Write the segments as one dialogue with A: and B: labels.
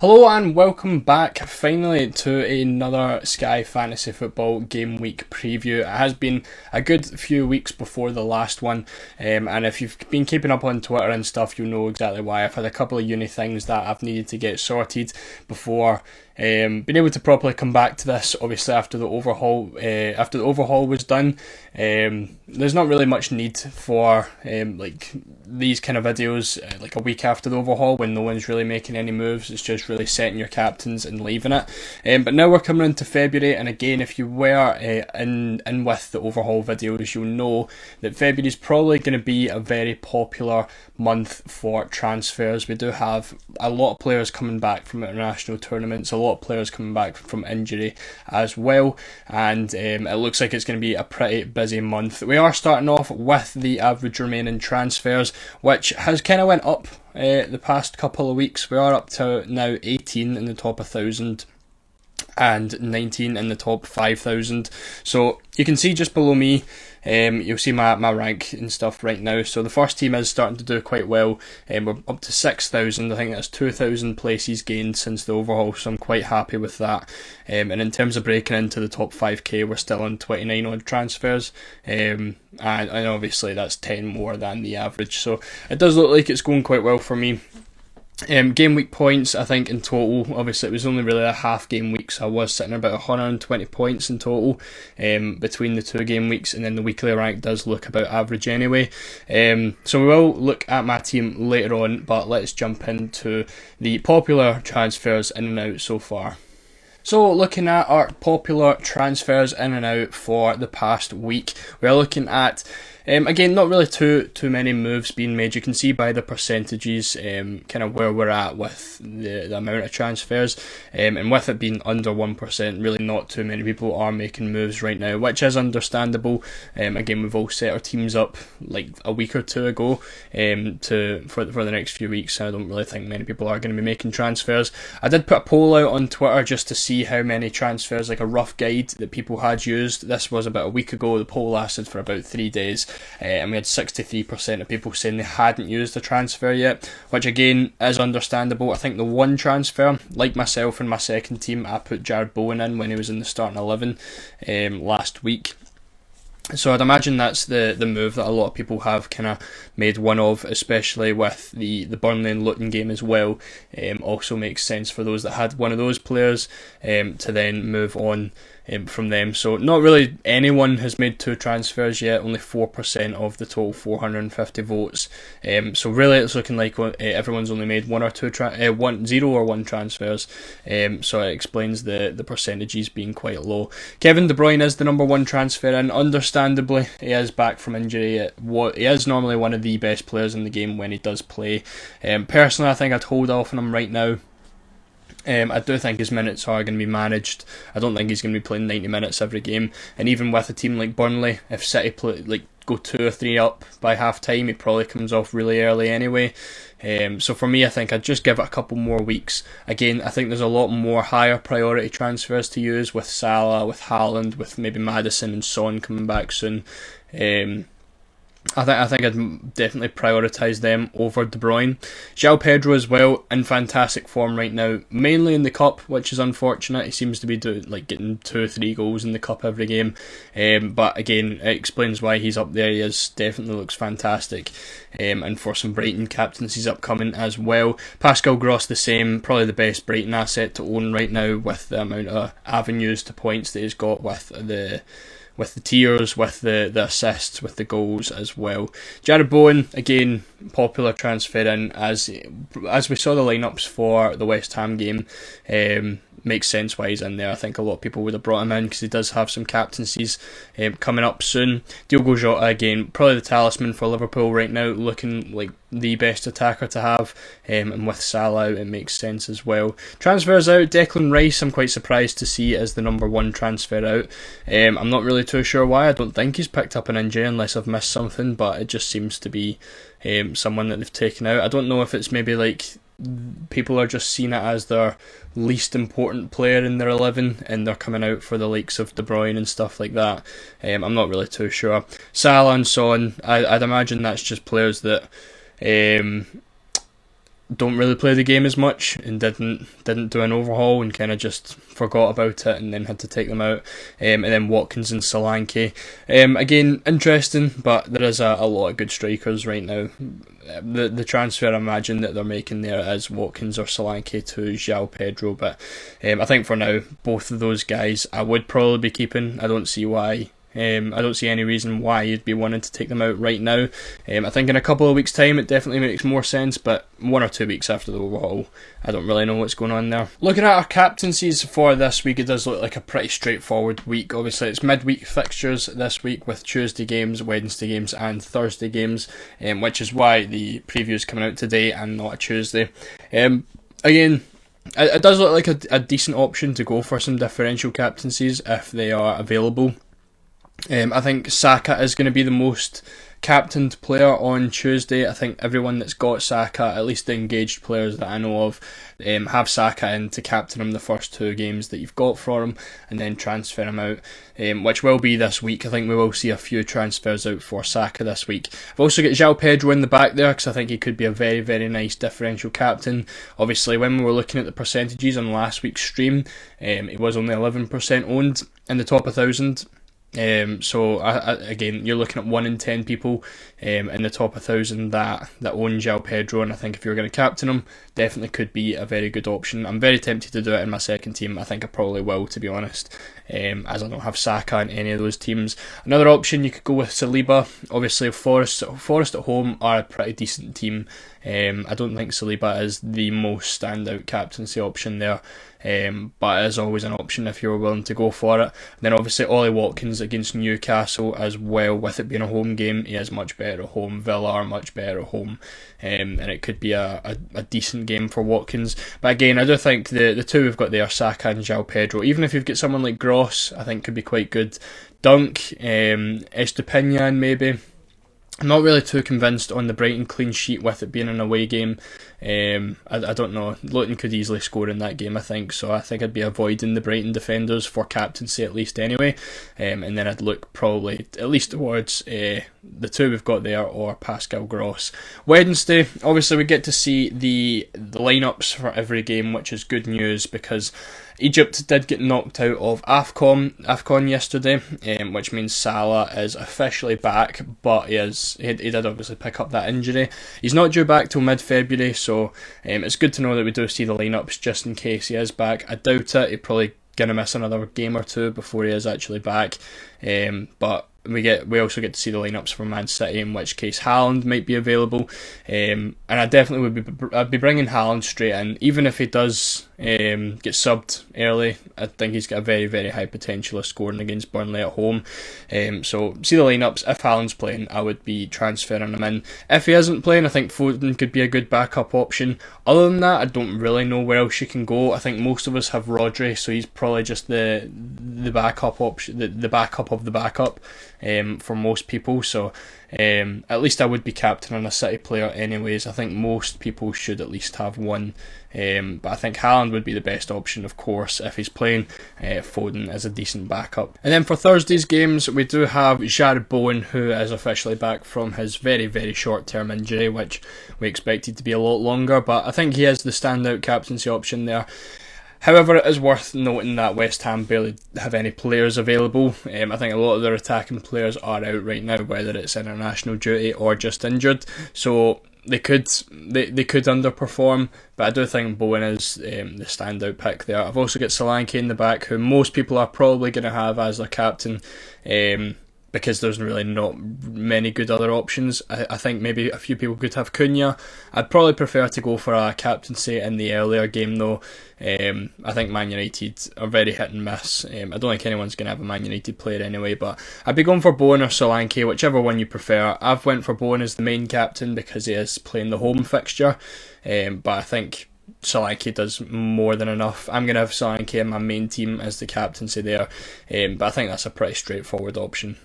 A: Hello and welcome back finally to another Sky Fantasy Football Game Week preview. It has been a good few weeks before the last one, and if you've been keeping up on Twitter and stuff, you'll know exactly why. I've had a couple of uni things that I've needed to get sorted before being able to properly come back to this. Obviously, after the overhaul was done, there's not really much need for like these kind of videos like a week after the overhaul when no one's really making any moves. It's just really setting your captains and leaving it. But now we're coming into February, and again, if you were in with the overhaul videos, you'll know that February is probably going to be a very popular month for transfers. We do have a lot of players coming back from international tournaments, a lot of players coming back from injury as well, and it looks like it's going to be a pretty busy month. We are starting off with the average remaining transfers, which has kind of went up the past couple of weeks. We are up to now 18 in the top 1,000 and 19 in the top 5,000. So you can see just below me, you'll see my rank and stuff right now. So the first team is starting to do quite well. We're up to 6,000. I think that's 2,000 places gained since the overhaul, so I'm quite happy with that. And in terms of breaking into the top 5k, we're still on 29 odd transfers. And obviously that's 10 more than the average. So it does look like it's going quite well for me. Game week points, I think in total, obviously it was only really a half game week, so I was sitting about 120 points in total between the two game weeks, and then the weekly rank does look about average anyway. So we will look at my team later on, but let's jump into the popular transfers in and out so far. So looking at our popular transfers in and out for the past week, we're looking at again, not really too many moves being made. You can see by the percentages kind of where we're at with the amount of transfers, and with it being under 1%, really not too many people are making moves right now, which is understandable. Again, we've all set our teams up like a week or two ago for the next few weeks. I don't really think many people are going to be making transfers. I did put a poll out on Twitter just to see how many transfers, like a rough guide that people had used. This was about a week ago. The poll lasted for about 3 days. And we had 63% of people saying they hadn't used a transfer yet, which again is understandable. I think the one transfer, like myself and my second team, I put Jared Bowen in when he was in the starting 11 last week. So I'd imagine that's the move that a lot of people have kind of made one of, especially with the Burnley and Luton game as well. Also makes sense for those that had one of those players to then move on from them. So not really anyone has made two transfers yet, only 4% of the total 450 votes. So really it's looking like everyone's only made one or two, 0 or 1 transfers. So it explains the percentages being quite low. Kevin De Bruyne is the number 1 transfer, and understandably he is back from injury. He is normally one of the best players in the game when he does play. Personally, I think I'd hold off on him right now. I do think his minutes are going to be managed. I don't think he's going to be playing 90 minutes every game. And even with a team like Burnley, if City go 2 or 3 up by half time, he probably comes off really early anyway. So for me, I think I'd just give it a couple more weeks. Again, I think there's a lot more higher priority transfers to use with Salah, with Haaland, with maybe Maddison and Son coming back soon. I think I'd definitely prioritise them over De Bruyne. João Pedro as well, in fantastic form right now, mainly in the Cup, which is unfortunate. He seems to be getting 2 or 3 goals in the Cup every game. But again, it explains why he's up there. He definitely looks fantastic. And for some Brighton captaincies upcoming as well. Pascal Gross the same, probably the best Brighton asset to own right now with the amount of avenues to points that he's got with the tiers, with the assists, with the goals as well. Jared Bowen, again, popular transfer in, as we saw the lineups for the West Ham game. Makes sense why he's in there. I think a lot of people would have brought him in because he does have some captaincies coming up soon. Diogo Jota, again, probably the talisman for Liverpool right now, looking like the best attacker to have, and with Salah out, it makes sense as well. Transfers out, Declan Rice, I'm quite surprised to see as the number 1 transfer out. I'm not really too sure why. I don't think he's picked up an injury unless I've missed something, but it just seems to be someone that they've taken out. I don't know if it's maybe like people are just seeing it as their least important player in their 11 and they're coming out for the likes of De Bruyne and stuff like that. I'm not really too sure. Salah and Son, I'd imagine that's just players that don't really play the game as much and didn't do an overhaul and kind of just forgot about it and then had to take them out. And then Watkins and Solanke. Again, interesting, but there is a lot of good strikers right now. The transfer I imagine that they're making there is Watkins or Solanke to João Pedro, but I think for now both of those guys I would probably be keeping. I don't see why. I don't see any reason why you'd be wanting to take them out right now. I think in a couple of weeks' time it definitely makes more sense, but 1 or 2 weeks after the overhaul, I don't really know what's going on there. Looking at our captaincies for this week, it does look like a pretty straightforward week. Obviously, it's midweek fixtures this week with Tuesday games, Wednesday games and Thursday games, which is why the preview is coming out today and not a Tuesday. Again, it does look like a decent option to go for some differential captaincies if they are available. I think Saka is going to be the most captained player on Tuesday. I think everyone that's got Saka, at least the engaged players that I know of, have Saka in to captain him the first 2 games that you've got for him and then transfer him out, which will be this week. I think we will see a few transfers out for Saka this week. I've also got João Pedro in the back there because I think he could be a very, very nice differential captain. Obviously, when we were looking at the percentages on last week's stream, he was only 11% owned in the top 1,000. So again, you're looking at 1 in 10 people in the top 1,000 that own João Pedro, and I think if you're going to captain him, definitely could be a very good option. I'm very tempted to do it in my second team. I think I probably will, to be honest, as I don't have Saka in any of those teams. Another option, you could go with Saliba. Obviously, Forest at home are a pretty decent team. I don't think Saliba is the most standout captaincy option there. But it is always an option if you're willing to go for it. And then obviously Ollie Watkins against Newcastle as well, with it being a home game. He is much better at home. Villa are much better at home, and it could be a decent game for Watkins. But again, I do think the two we've got there, Saka and João Pedro, even if you've got someone like Gross, I think could be quite good. Dunk, Estepinian maybe. I'm not really too convinced on the Brighton clean sheet with it being an away game. I don't know. Luton could easily score in that game, I think. So I think I'd be avoiding the Brighton defenders for captaincy at least anyway. And then I'd look probably at least towards the two we've got there or Pascal Gross. Wednesday, obviously we get to see the lineups for every game, which is good news because Egypt did get knocked out of AFCON yesterday, which means Salah is officially back, but he did obviously pick up that injury. He's not due back till mid-February, so it's good to know that we do see the lineups just in case he is back. I doubt it. He's probably going to miss another game or 2 before he is actually back, but we also get to see the lineups for Man City, in which case Haaland might be available, and I definitely I'd be bringing Haaland straight in, even if he does get subbed early. I think he's got a very, very high potential of scoring against Burnley at home. So see the lineups. If Haaland's playing, I would be transferring him in. If he isn't playing, I think Foden could be a good backup option. Other than that, I don't really know where else you can go. I think most of us have Rodri, so he's probably just the backup option, the backup of the backup for most people. So at least I would be captaining a City player anyways. I think most people should at least have one. But I think Haaland would be the best option, of course, if he's playing. Foden is a decent backup. And then for Thursday's games, we do have Jared Bowen, who is officially back from his very, very short-term injury, which we expected to be a lot longer, but I think he is the standout captaincy option there. However, it is worth noting that West Ham barely have any players available. I think a lot of their attacking players are out right now, whether it's international duty or just injured. So they could underperform, but I do think Bowen is the standout pick there. I've also got Solanke in the back, who most people are probably going to have as their captain, because there's really not many good other options. I think maybe a few people could have Cunha. I'd probably prefer to go for a captaincy in the earlier game though. I think Man United are very hit and miss. I don't think anyone's going to have a Man United player anyway, but I'd be going for Bowen or Solanke, whichever one you prefer. I've went for Bowen as the main captain because he is playing the home fixture, but I think Solanke does more than enough. I'm going to have Solanke in my main team as the captaincy there, but I think that's a pretty straightforward option.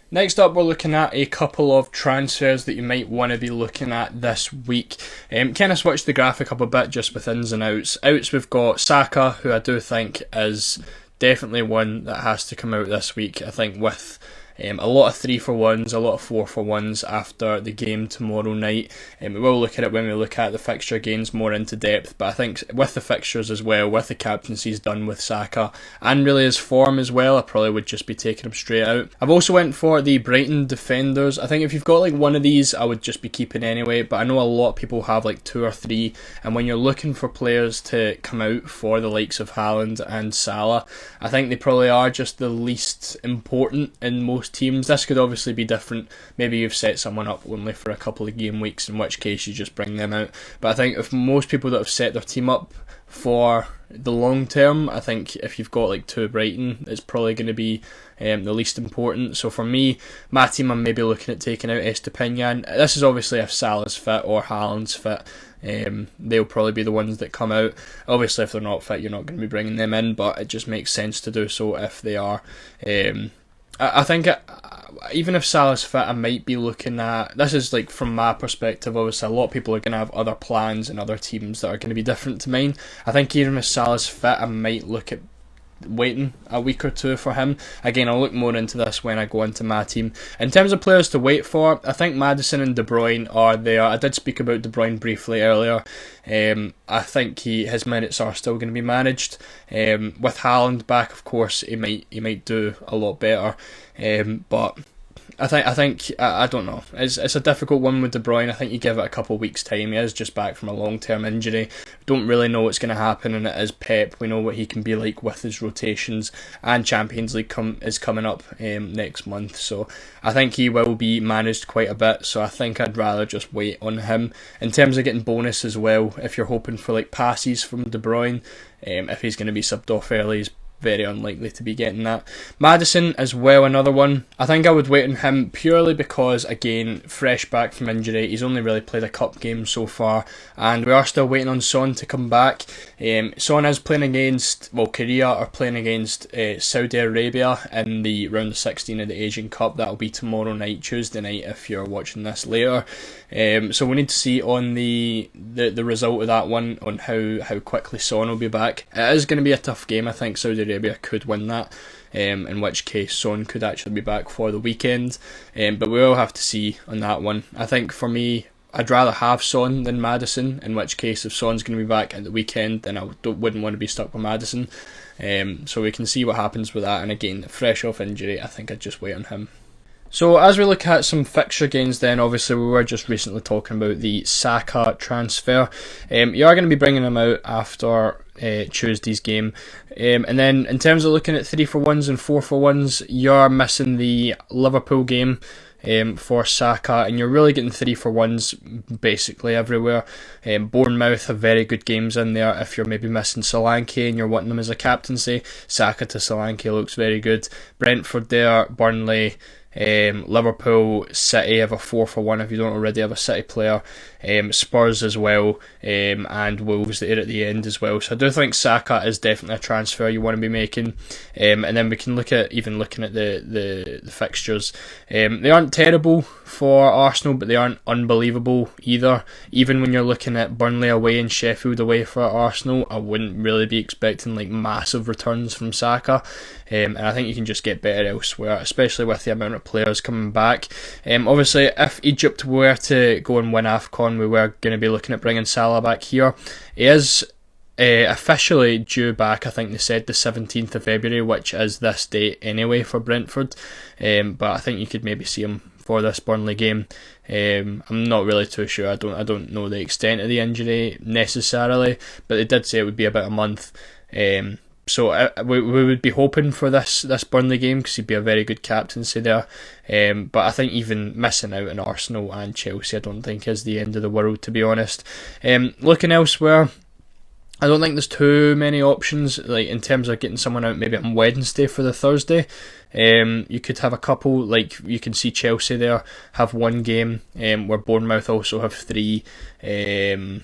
A: Next up, we're looking at a couple of transfers that you might want to be looking at this week. Kind of switch the graphic up a bit just with ins and outs. Outs, we've got Saka, who I do think is definitely one that has to come out this week. I think with A lot of 3-for-1s, a lot of 4-for-1s after the game tomorrow night. We will look at it when we look at the fixture gains more into depth, but I think with the fixtures as well, with the captaincies done with Saka, and really his form as well, I probably would just be taking him straight out. I've also went for the Brighton defenders. I think if you've got like one of these, I would just be keeping anyway, but I know a lot of people have like 2 or 3, and when you're looking for players to come out for the likes of Haaland and Salah, I think they probably are just the least important in most teams. This could obviously be different. Maybe you've set someone up only for a couple of game weeks, in which case you just bring them out. But I think if most people that have set their team up for the long term, I think if you've got like 2 Brighton, it's probably going to be the least important. So for me, my team, I'm maybe looking at taking out Estepinian. This is obviously if Salah's fit or Haaland's fit. They'll probably be the ones that come out. Obviously, if they're not fit, you're not going to be bringing them in, but it just makes sense to do so if they are. I think even if Salah's fit, I might be looking at, this is like from my perspective, obviously a lot of people are going to have other plans and other teams that are going to be different to mine. I think even if Salah's fit, I might look at waiting a week or 2 for him. Again, I'll look more into this when I go into my team. In terms of players to wait for, I think Maddison and De Bruyne are there. I did speak about De Bruyne briefly earlier. I think his minutes are still going to be managed. With Haaland back, of course, he might do a lot better. But I don't know. It's a difficult one with De Bruyne. I think you give it a couple of weeks' time. He is just back from a long-term injury. Don't really know what's going to happen, and it is Pep. We know what he can be like with his rotations, and Champions League is coming up next month. So I think he will be managed quite a bit. So I think I'd rather just wait on him. In terms of getting bonus as well, if you're hoping for like passes from De Bruyne, if he's going to be subbed off early, he's very unlikely to be getting that. Maddison as well, another one. I think I would wait on him purely because, again, fresh back from injury. He's only really played a cup game so far, and we are still waiting on Son to come back. Son is playing against, Korea are playing against Saudi Arabia in the round of 16 of the Asian Cup. That'll be tomorrow night, Tuesday night, if you're watching this later. So we need to see on the result of that one, on how quickly Son will be back. It is going to be a tough game. I think Saudi Arabia could win that, in which case Son could actually be back for the weekend, but we will have to see on that one. I think for me, I'd rather have Son than Maddison, in which case if Son's going to be back at the weekend, then I wouldn't want to be stuck with Maddison. So we can see what happens with that, and again, fresh off injury, I think I'd just wait on him. So as we look at some fixture gains then, obviously we were just recently talking about the Saka transfer. You are going to be bringing him out after Tuesday's game. And then in terms of looking at 3-for-1s and 4-for-1s, you're missing the Liverpool game for Saka, and you're really getting 3-for-1s basically everywhere. Bournemouth have very good games in there. If you're maybe missing Solanke and you're wanting them as a captaincy, Saka to Solanke looks very good. Brentford there, Burnley, Liverpool, City have a 4-for-1 if you don't already have a City player. Spurs as well, and Wolves there at the end as well. So I do think Saka is definitely a transfer you want to be making. And then we can look at the fixtures. They aren't terrible for Arsenal, but they aren't unbelievable either. Even when you're looking at Burnley away and Sheffield away for Arsenal, I wouldn't really be expecting like massive returns from Saka. And I think you can just get better elsewhere, especially with the amount of players coming back. Obviously, if Egypt were to go and win AFCON, we were going to be looking at bringing Salah back here. He is officially due back, I think they said the 17th of February, which is this date anyway for Brentford. But I think you could maybe see him for this Burnley game. I'm not really too sure. I don't know the extent of the injury necessarily, but they did say it would be about a month. So we would be hoping for this Burnley game because he'd be a very good captaincy there. But I think even missing out on Arsenal and Chelsea, I don't think is the end of the world, to be honest. Looking elsewhere, I don't think there's too many options, like in terms of getting someone out maybe on Wednesday for the Thursday. You could have a couple, like you can see Chelsea there have one game, where Bournemouth also have 3, Man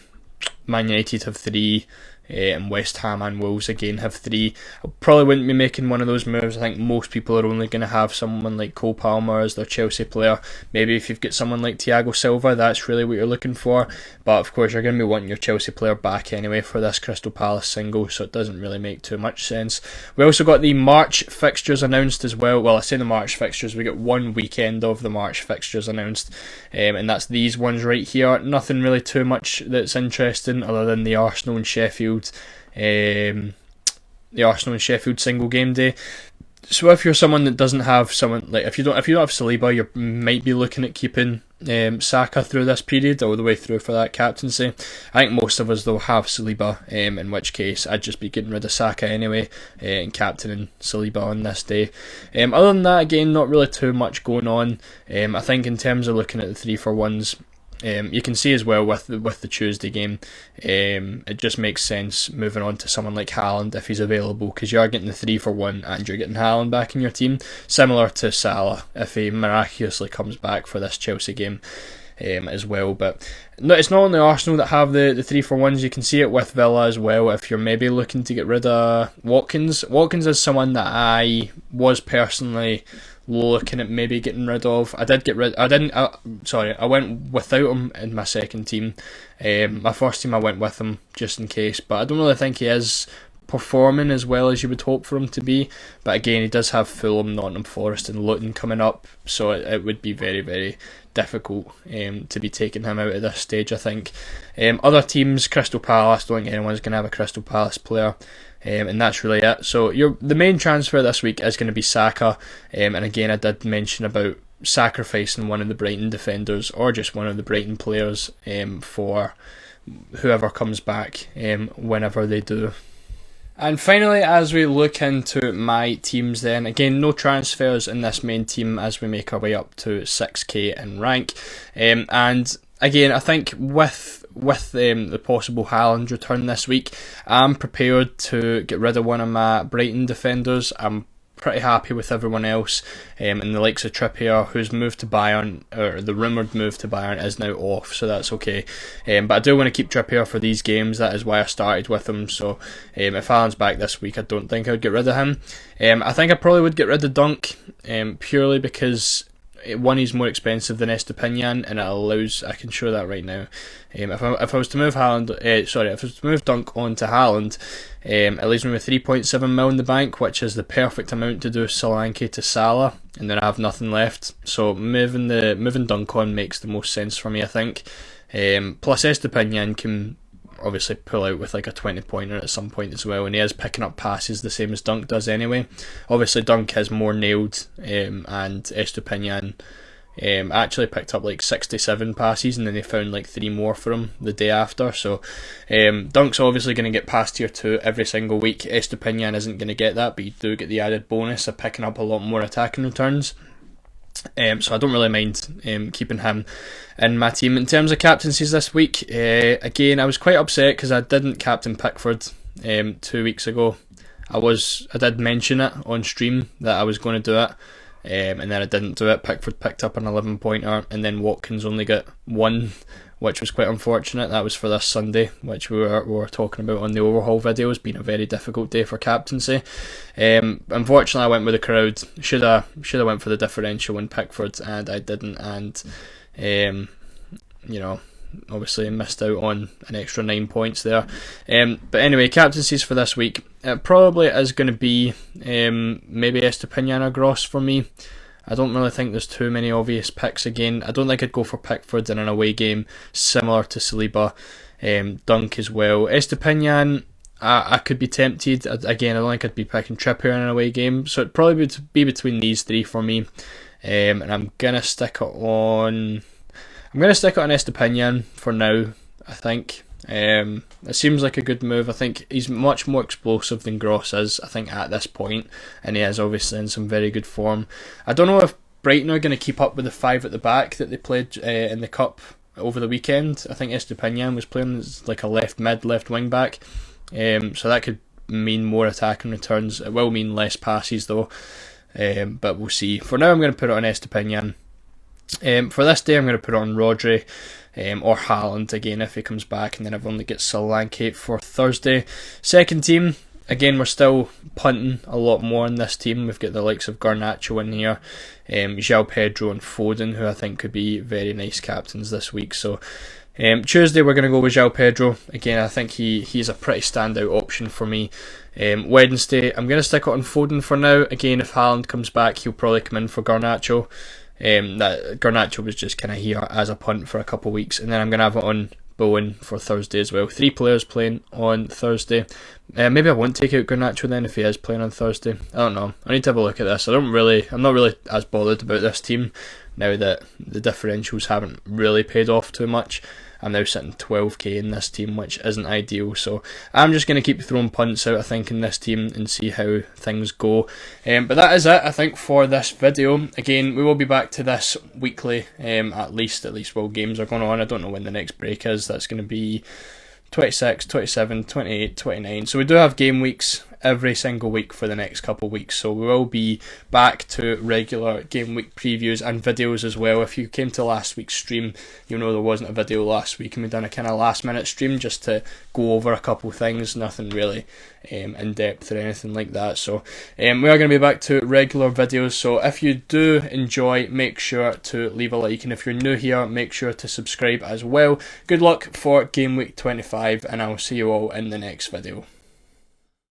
A: United have 3, and West Ham and Wolves again have 3. I probably wouldn't be making one of those moves. I think most people are only going to have someone like Cole Palmer as their Chelsea player. Maybe if you've got someone like Thiago Silva, that's really what you're looking for. But of course, you're going to be wanting your Chelsea player back anyway for this Crystal Palace single, so it doesn't really make too much sense. We also got the March fixtures announced as well. Well, I say the March fixtures, we got one weekend of the March fixtures announced, and that's these ones right here. Nothing really too much that's interesting other than the Arsenal and Sheffield single game day. So if you're someone that doesn't have someone like if you don't have Saliba, you might be looking at keeping Saka through this period all the way through for that captaincy. I think most of us though have Saliba, in which case I'd just be getting rid of Saka anyway and captaining Saliba on this day. Other than that, again, not really too much going on. I think in terms of looking at the 3-for-1s, you can see as well with the Tuesday game, it just makes sense moving on to someone like Haaland if he's available, because you are getting the 3-for-1 and you're getting Haaland back in your team, similar to Salah if he miraculously comes back for this Chelsea game as well. But no, it's not only Arsenal that have the 3-for-1s. You can see it with Villa as well. If you're maybe looking to get rid of Watkins is someone that I was personally looking at maybe getting rid of. I went without him in my second team. My first team I went with him just in case, but I don't really think he is performing as well as you would hope for him to be. But again, he does have Fulham, Nottingham Forest and Luton coming up, so it would be very, very difficult to be taking him out at this stage, I think. Other teams, Crystal Palace, don't think anyone's going to have a Crystal Palace player. And that's really it. So the main transfer this week is going to be Saka. And again, I did mention about sacrificing one of the Brighton defenders or just one of the Brighton players for whoever comes back whenever they do. And finally, as we look into my teams then, again, no transfers in this main team as we make our way up to 6k in rank. And again, I think with the possible Haaland return this week, I'm prepared to get rid of one of my Brighton defenders. I'm pretty happy with everyone else, and the likes of Trippier, who's moved to Bayern, or the rumoured move to Bayern is now off, so that's okay. But I do want to keep Trippier for these games. That is why I started with him. So if Haaland's back this week, I don't think I'd get rid of him. I think I probably would get rid of Dunk, purely because one, he's more expensive than Estepinian, and it allows, I can show that right now. If I was to move if I was to move Dunk onto Haaland, it leaves me with 3.7 mil in the bank, which is the perfect amount to do Solanke to Salah, and then I have nothing left. So moving Dunk on makes the most sense for me, I think. Plus Estepinian can obviously pull out with like a 20 pointer at some point as well, and he is picking up passes the same as Dunk does anyway. Obviously Dunk is more nailed, and Estepinian actually picked up like 67 passes, and then they found like 3 more for him the day after. So Dunk's obviously going to get past tier 2 every single week. Estepinian isn't going to get that, but you do get the added bonus of picking up a lot more attacking returns. So I don't really mind keeping him in my team. In terms of captaincies this week, again, I was quite upset because I didn't captain Pickford 2 weeks ago. I did mention it on stream that I was going to do it, and then I didn't do it. Pickford picked up an 11 pointer, and then Watkins only got 1, which was quite unfortunate. That was for this Sunday, which we were talking about on the overhaul videos, being a very difficult day for captaincy. Unfortunately, I went with the crowd. Should have went for the differential in Pickford, and I didn't. And obviously missed out on an extra 9 points there. But anyway, captaincies for this week, it probably is going to be maybe Estepinian or Gross for me. I don't really think there's too many obvious picks again. I don't think I'd go for Pickford in an away game similar to Saliba. Dunk as well. Estepinian, I could be tempted. Again, I don't think I'd be picking Trippier in an away game. So it'd probably be between these 3 for me. And I'm going to stick it on Estepinian for now, I think. It seems like a good move. I think he's much more explosive than Gross is, I think, at this point, and he is obviously in some very good form. I don't know if Brighton are going to keep up with the 5 at the back that they played in the Cup over the weekend. I think Estepinian was playing as like a left mid, left wing back, so that could mean more attacking returns. It will mean less passes though, but we'll see. For now, I'm going to put it on Estepinian. For this day, I'm going to put on Rodri or Haaland again if he comes back, and then I've only got Solanke for Thursday. Second team, again, we're still punting a lot more in this team. We've got the likes of Garnacho in here, João Pedro and Foden, who I think could be very nice captains this week. So Tuesday we're going to go with João Pedro. Again, I think he's a pretty standout option for me. Wednesday, I'm going to stick it on Foden for now. Again, if Haaland comes back, he'll probably come in for Garnacho. That Garnacho was just kind of here as a punt for a couple of weeks, and then I'm going to have it on Bowen for Thursday as well. 3 players playing on Thursday. Maybe I won't take out Garnacho then if he is playing on Thursday. I don't know. I need to have a look at this. I'm not really as bothered about this team now that the differentials haven't really paid off too much. I'm now sitting 12k in this team, which isn't ideal. So I'm just going to keep throwing punts out, I think, in this team and see how things go. But that is it, I think, for this video. Again, we will be back to this weekly, at least while games are going on. I don't know when the next break is. That's going to be 26, 27, 28, 29. So we do have game weeks every single week for the next couple of weeks, so we will be back to regular game week previews and videos as well. If you came to last week's stream, you'll know there wasn't a video last week, and we done a kind of last minute stream just to go over a couple of things, nothing really in depth or anything like that. So we are going to be back to regular videos, so if you do enjoy, make sure to leave a like, and if you're new here, make sure to subscribe as well. Good luck for game week 25, and I'll see you all in the next video.